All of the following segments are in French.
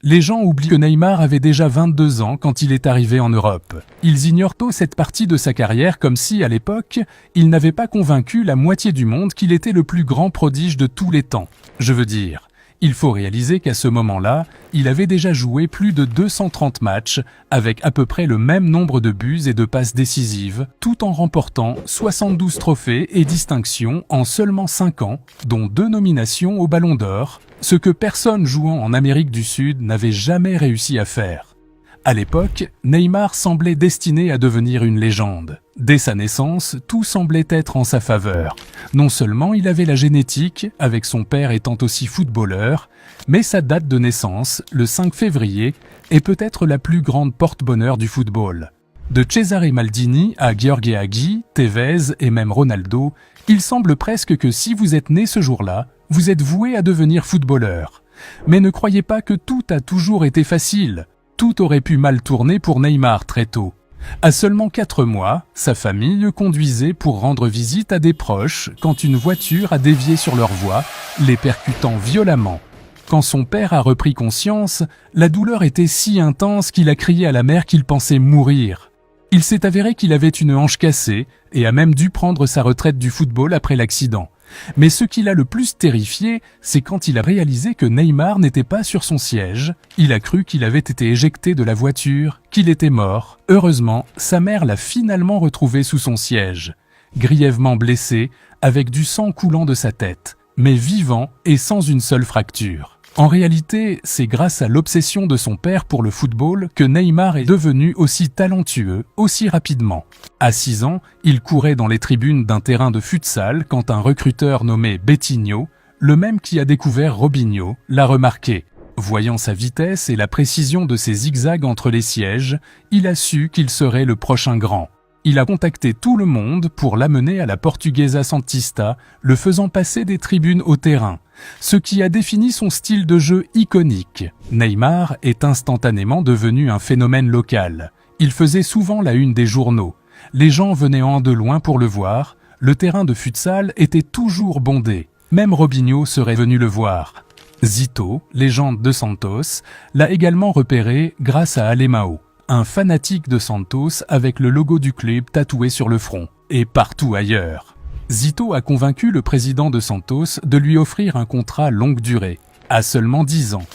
Les gens oublient que Neymar avait déjà 22 ans quand il est arrivé en Europe. Ils ignorent tôt cette partie de sa carrière comme si, à l'époque, il n'avait pas convaincu la moitié du monde qu'il était le plus grand prodige de tous les temps. Je veux dire, il faut réaliser qu'à ce moment-là, il avait déjà joué plus de 230 matchs avec à peu près le même nombre de buts et de passes décisives, tout en remportant 72 trophées et distinctions en seulement 5 ans, dont 2 nominations au Ballon d'Or, ce que personne jouant en Amérique du Sud n'avait jamais réussi à faire. À l'époque, Neymar semblait destiné à devenir une légende. Dès sa naissance, tout semblait être en sa faveur. Non seulement il avait la génétique, avec son père étant aussi footballeur, mais sa date de naissance, le 5 février, est peut-être la plus grande porte-bonheur du football. De Cesare Maldini à Gheorghe Hagi, Tevez et même Ronaldo, il semble presque que si vous êtes né ce jour-là, vous êtes voué à devenir footballeur. Mais ne croyez pas que tout a toujours été facile. Tout aurait pu mal tourner pour Neymar très tôt. À seulement 4 mois, sa famille le conduisait pour rendre visite à des proches quand une voiture a dévié sur leur voie, les percutant violemment. Quand son père a repris conscience, la douleur était si intense qu'il a crié à la mère qu'il pensait mourir. Il s'est avéré qu'il avait une hanche cassée et a même dû prendre sa retraite du football après l'accident. Mais ce qui l'a le plus terrifié, c'est quand il a réalisé que Neymar n'était pas sur son siège. Il a cru qu'il avait été éjecté de la voiture, qu'il était mort. Heureusement, sa mère l'a finalement retrouvé sous son siège, grièvement blessé, avec du sang coulant de sa tête, mais vivant et sans une seule fracture. En réalité, c'est grâce à l'obsession de son père pour le football que Neymar est devenu aussi talentueux, aussi rapidement. À 6 ans, il courait dans les tribunes d'un terrain de futsal quand un recruteur nommé Betinho, le même qui a découvert Robinho, l'a remarqué. Voyant sa vitesse et la précision de ses zigzags entre les sièges, il a su qu'il serait le prochain grand. Il a contacté tout le monde pour l'amener à la Portuguesa Santista, le faisant passer des tribunes au terrain, ce qui a défini son style de jeu iconique. Neymar est instantanément devenu un phénomène local. Il faisait souvent la une des journaux. Les gens venaient de loin pour le voir. Le terrain de futsal était toujours bondé. Même Robinho serait venu le voir. Zito, légende de Santos, l'a également repéré grâce à Alemão, un fanatique de Santos avec le logo du club tatoué sur le front, et partout ailleurs. Zito a convaincu le président de Santos de lui offrir un contrat longue durée, à seulement 10 ans.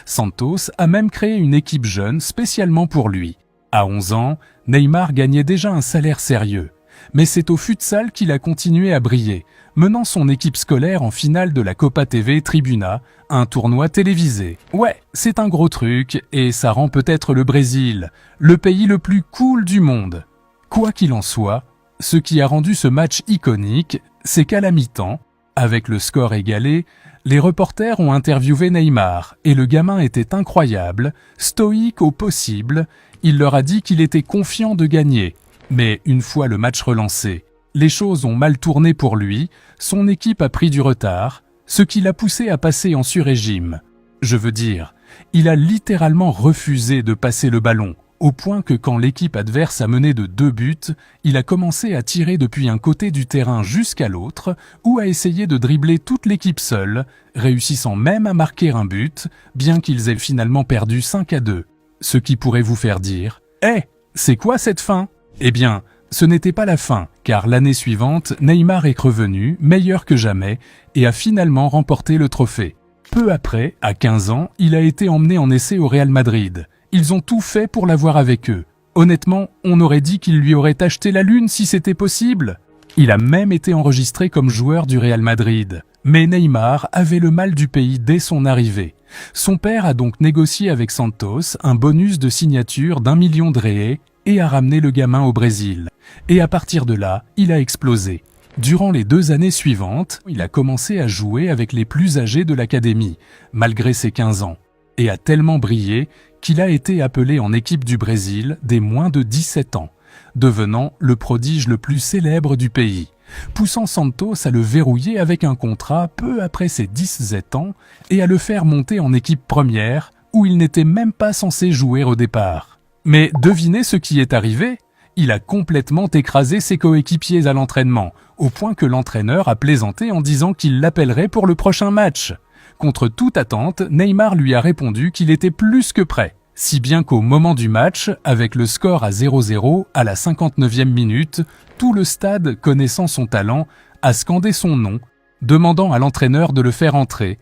Santos a même créé une équipe jeune spécialement pour lui. À 11 ans, Neymar gagnait déjà un salaire sérieux. Mais c'est au futsal qu'il a continué à briller, menant son équipe scolaire en finale de la Copa TV Tribuna, un tournoi télévisé. Ouais, c'est un gros truc, et ça rend peut-être le Brésil, le pays le plus cool du monde. Quoi qu'il en soit, ce qui a rendu ce match iconique, c'est qu'à la mi-temps, avec le score égalé, les reporters ont interviewé Neymar, et le gamin était incroyable, stoïque au possible. Il leur a dit qu'il était confiant de gagner. Mais une fois le match relancé, les choses ont mal tourné pour lui, son équipe a pris du retard, ce qui l'a poussé à passer en sur-régime. Je veux dire, il a littéralement refusé de passer le ballon, au point que quand l'équipe adverse a mené de 2 buts, il a commencé à tirer depuis un côté du terrain jusqu'à l'autre, ou à essayer de dribbler toute l'équipe seule, réussissant même à marquer un but, bien qu'ils aient finalement perdu 5-2. Ce qui pourrait vous faire dire « Eh, c'est quoi cette fin ?» Eh bien, ce n'était pas la fin, car l'année suivante, Neymar est revenu, meilleur que jamais, et a finalement remporté le trophée. Peu après, à 15 ans, il a été emmené en essai au Real Madrid. Ils ont tout fait pour l'avoir avec eux. Honnêtement, on aurait dit qu'il lui aurait acheté la lune si c'était possible. Il a même été enregistré comme joueur du Real Madrid. Mais Neymar avait le mal du pays dès son arrivée. Son père a donc négocié avec Santos un bonus de signature d'1 million de réals et a ramené le gamin au Brésil. Et à partir de là, il a explosé. Durant les 2 années suivantes, il a commencé à jouer avec les plus âgés de l'académie, malgré ses 15 ans, et a tellement brillé qu'il a été appelé en équipe du Brésil des moins de 17 ans, devenant le prodige le plus célèbre du pays, poussant Santos à le verrouiller avec un contrat peu après ses 17 ans et à le faire monter en équipe première, où il n'était même pas censé jouer au départ. Mais devinez ce qui est arrivé ? Il a complètement écrasé ses coéquipiers à l'entraînement, au point que l'entraîneur a plaisanté en disant qu'il l'appellerait pour le prochain match. Contre toute attente, Neymar lui a répondu qu'il était plus que prêt. Si bien qu'au moment du match, avec le score à 0-0 à la 59e minute, tout le stade, connaissant son talent, a scandé son nom, demandant à l'entraîneur de le faire entrer.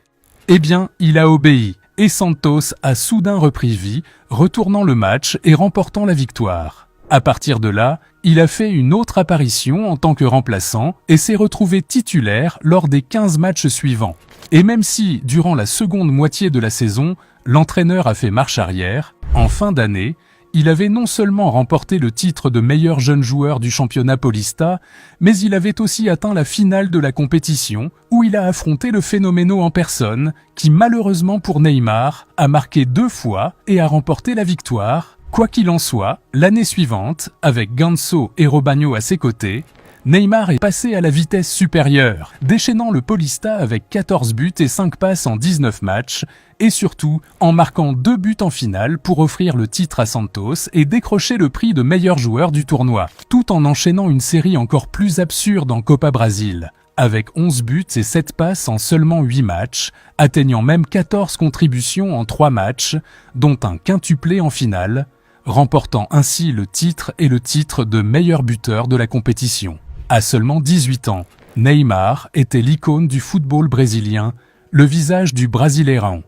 Eh bien, il a obéi, et Santos a soudain repris vie, retournant le match et remportant la victoire. À partir de là, il a fait une autre apparition en tant que remplaçant et s'est retrouvé titulaire lors des 15 matchs suivants. Et même si, durant la seconde moitié de la saison, l'entraîneur a fait marche arrière, en fin d'année, il avait non seulement remporté le titre de meilleur jeune joueur du championnat Paulista, mais il avait aussi atteint la finale de la compétition, où il a affronté le Phénoméno en personne, qui malheureusement pour Neymar, a marqué 2 fois et a remporté la victoire. Quoi qu'il en soit, l'année suivante, avec Ganso et Robinho à ses côtés, Neymar est passé à la vitesse supérieure, déchaînant le Paulista avec 14 buts et 5 passes en 19 matchs, et surtout en marquant 2 buts en finale pour offrir le titre à Santos et décrocher le prix de meilleur joueur du tournoi, tout en enchaînant une série encore plus absurde en Copa Brasil, avec 11 buts et 7 passes en seulement 8 matchs, atteignant même 14 contributions en 3 matchs, dont un quintuplé en finale, remportant ainsi le titre et le titre de meilleur buteur de la compétition. À seulement 18 ans, Neymar était l'icône du football brésilien, le visage du Brasileirão.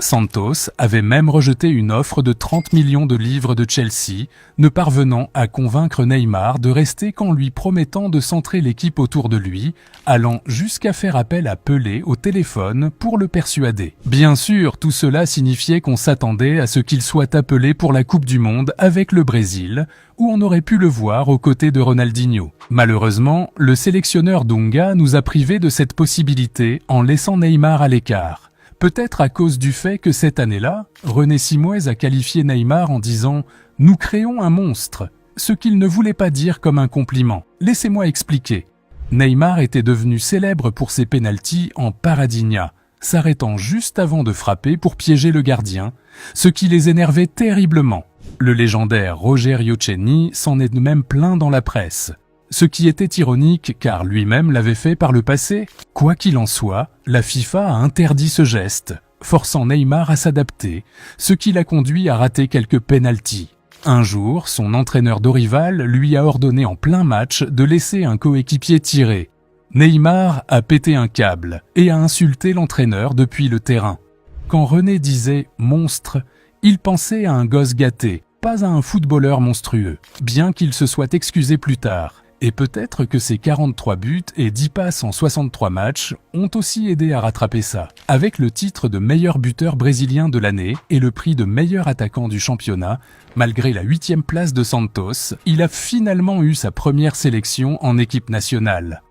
Santos avait même rejeté une offre de 30 millions de livres de Chelsea, ne parvenant à convaincre Neymar de rester qu'en lui promettant de centrer l'équipe autour de lui, allant jusqu'à faire appel à Pelé au téléphone pour le persuader. Bien sûr, tout cela signifiait qu'on s'attendait à ce qu'il soit appelé pour la Coupe du Monde avec le Brésil, où on aurait pu le voir aux côtés de Ronaldinho. Malheureusement, le sélectionneur Dunga nous a privés de cette possibilité en laissant Neymar à l'écart. Peut-être à cause du fait que cette année-là, René Simoes a qualifié Neymar en disant « Nous créons un monstre », ce qu'il ne voulait pas dire comme un compliment. Laissez-moi expliquer. Neymar était devenu célèbre pour ses pénaltys en paradinha, s'arrêtant juste avant de frapper pour piéger le gardien, ce qui les énervait terriblement. Le légendaire Rogerio Ceni s'en est même plaint dans la presse. Ce qui était ironique car lui-même l'avait fait par le passé. Quoi qu'il en soit, la FIFA a interdit ce geste, forçant Neymar à s'adapter, ce qui l'a conduit à rater quelques pénaltys. Un jour, son entraîneur Dorival lui a ordonné en plein match de laisser un coéquipier tirer. Neymar a pété un câble et a insulté l'entraîneur depuis le terrain. Quand René disait « monstre », il pensait à un gosse gâté, pas à un footballeur monstrueux, bien qu'il se soit excusé plus tard. Et peut-être que ses 43 buts et 10 passes en 63 matchs ont aussi aidé à rattraper ça. Avec le titre de meilleur buteur brésilien de l'année et le prix de meilleur attaquant du championnat, malgré la 8e place de Santos, il a finalement eu sa première sélection en équipe nationale.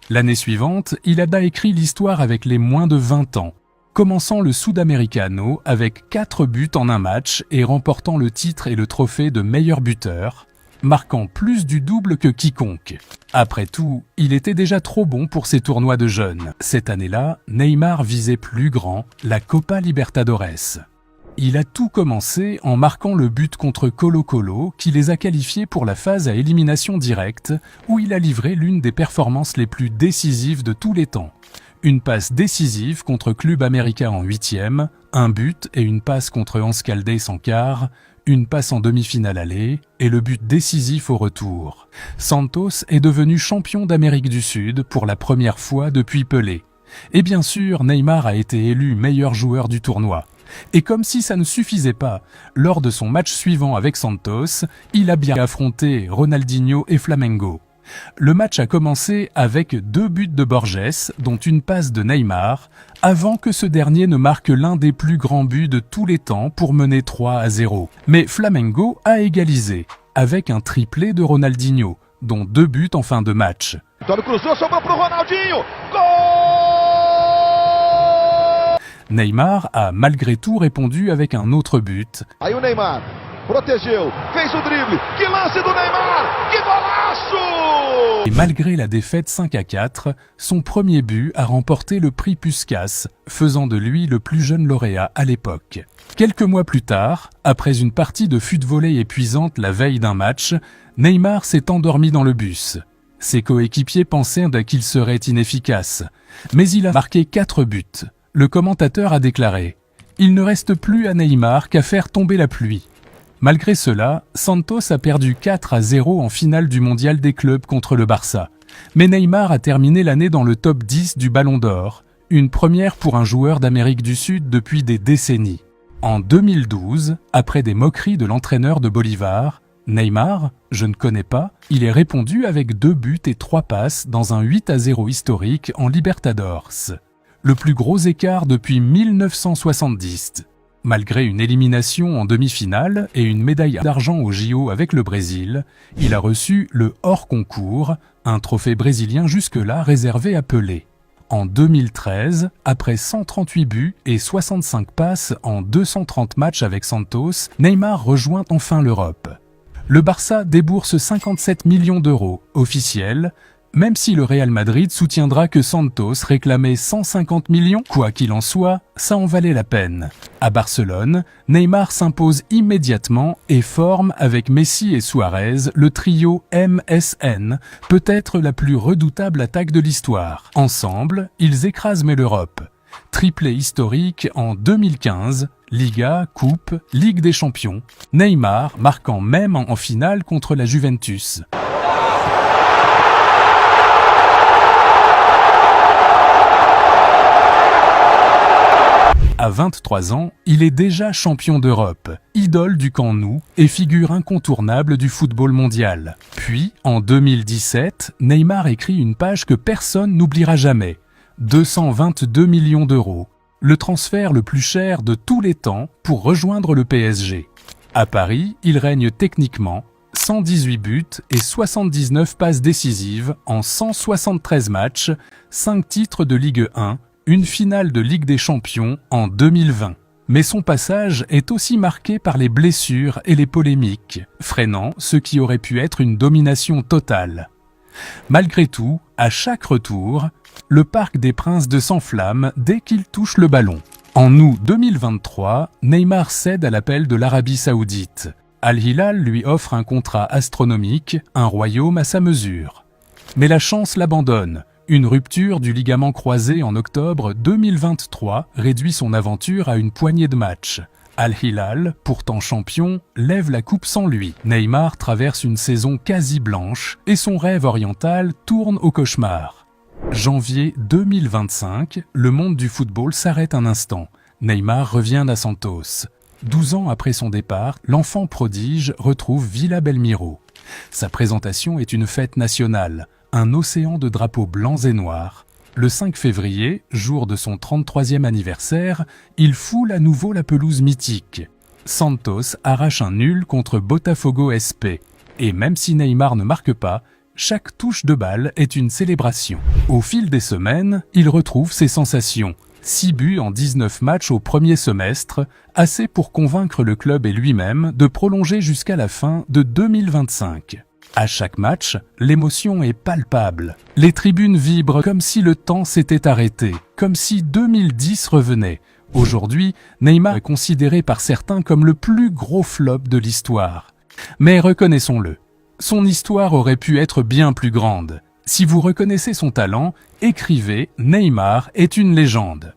L'année suivante, il a écrit l'histoire avec les moins de 20 ans, commençant le Sudamericano avec 4 buts en un match et remportant le titre et le trophée de meilleur buteur, marquant plus du double que quiconque. Après tout, il était déjà trop bon pour ces tournois de jeunes. Cette année-là, Neymar visait plus grand, la Copa Libertadores. Il a tout commencé en marquant le but contre Colo-Colo qui les a qualifiés pour la phase à élimination directe, où il a livré l'une des performances les plus décisives de tous les temps. Une passe décisive contre Club América en 8e, un but et une passe contre Ans Caldes en quart, une passe en demi-finale aller et le but décisif au retour. Santos est devenu champion d'Amérique du Sud pour la première fois depuis Pelé. Et bien sûr, Neymar a été élu meilleur joueur du tournoi. Et comme si ça ne suffisait pas, lors de son match suivant avec Santos, il a bien affronté Ronaldinho et Flamengo. Le match a commencé avec 2 buts de Borges, dont une passe de Neymar, avant que ce dernier ne marque l'un des plus grands buts de tous les temps pour mener 3-0. Mais Flamengo a égalisé, avec un triplé de Ronaldinho, dont 2 buts en fin de match. Neymar a malgré tout répondu avec un autre but. Et malgré la défaite 5-4, son premier but a remporté le prix Puskás, faisant de lui le plus jeune lauréat à l'époque. Quelques mois plus tard, après une partie de fut-volley épuisante la veille d'un match, Neymar s'est endormi dans le bus. Ses coéquipiers pensaient qu'il serait inefficace, mais il a marqué 4 buts, Le commentateur a déclaré « Il ne reste plus à Neymar qu'à faire tomber la pluie ». Malgré cela, Santos a perdu 4-0 en finale du mondial des clubs contre le Barça. Mais Neymar a terminé l'année dans le top 10 du Ballon d'Or, une première pour un joueur d'Amérique du Sud depuis des décennies. En 2012, après des moqueries de l'entraîneur de Bolivar, Neymar, je ne connais pas, il est répondu avec 2 buts et 3 passes dans un 8-0 historique en Libertadores. Le plus gros écart depuis 1970. Malgré une élimination en demi-finale et une médaille d'argent au JO avec le Brésil, il a reçu le hors-concours, un trophée brésilien jusque-là réservé à Pelé. En 2013, après 138 buts et 65 passes en 230 matchs avec Santos, Neymar rejoint enfin l'Europe. Le Barça débourse 57 millions d'euros, officiels, même si le Real Madrid soutiendra que Santos réclamait 150 millions, quoi qu'il en soit, ça en valait la peine. À Barcelone, Neymar s'impose immédiatement et forme avec Messi et Suarez le trio MSN, peut-être la plus redoutable attaque de l'histoire. Ensemble, ils écrasent l'Europe. Triplé historique en 2015, Liga, Coupe, Ligue des Champions, Neymar marquant même en finale contre la Juventus. À 23 ans, il est déjà champion d'Europe, idole du camp Nou et figure incontournable du football mondial. Puis, en 2017, Neymar écrit une page que personne n'oubliera jamais. 222 millions d'euros, le transfert le plus cher de tous les temps pour rejoindre le PSG. À Paris, il règne techniquement, 118 buts et 79 passes décisives en 173 matchs, 5 titres de Ligue 1, une finale de Ligue des Champions en 2020. Mais son passage est aussi marqué par les blessures et les polémiques, freinant ce qui aurait pu être une domination totale. Malgré tout, à chaque retour, le Parc des Princes s'enflamme dès qu'il touche le ballon. En août 2023, Neymar cède à l'appel de l'Arabie Saoudite. Al Hilal lui offre un contrat astronomique, un royaume à sa mesure. Mais la chance l'abandonne. Une rupture du ligament croisé en octobre 2023 réduit son aventure à une poignée de matchs. Al Hilal, pourtant champion, lève la coupe sans lui. Neymar traverse une saison quasi blanche et son rêve oriental tourne au cauchemar. Janvier 2025, le monde du football s'arrête un instant. Neymar revient à Santos. 12 ans après son départ, l'enfant prodige retrouve Villa Belmiro. Sa présentation est une fête nationale. Un océan de drapeaux blancs et noirs. Le 5 février, jour de son 33e anniversaire, il foule à nouveau la pelouse mythique. Santos arrache un nul contre Botafogo SP. Et même si Neymar ne marque pas, chaque touche de balle est une célébration. Au fil des semaines, il retrouve ses sensations. 6 buts en 19 matchs au premier semestre, assez pour convaincre le club et lui-même de prolonger jusqu'à la fin de 2025. À chaque match, l'émotion est palpable. Les tribunes vibrent comme si le temps s'était arrêté, comme si 2010 revenait. Aujourd'hui, Neymar est considéré par certains comme le plus gros flop de l'histoire. Mais reconnaissons-le, son histoire aurait pu être bien plus grande. Si vous reconnaissez son talent, écrivez « Neymar est une légende ».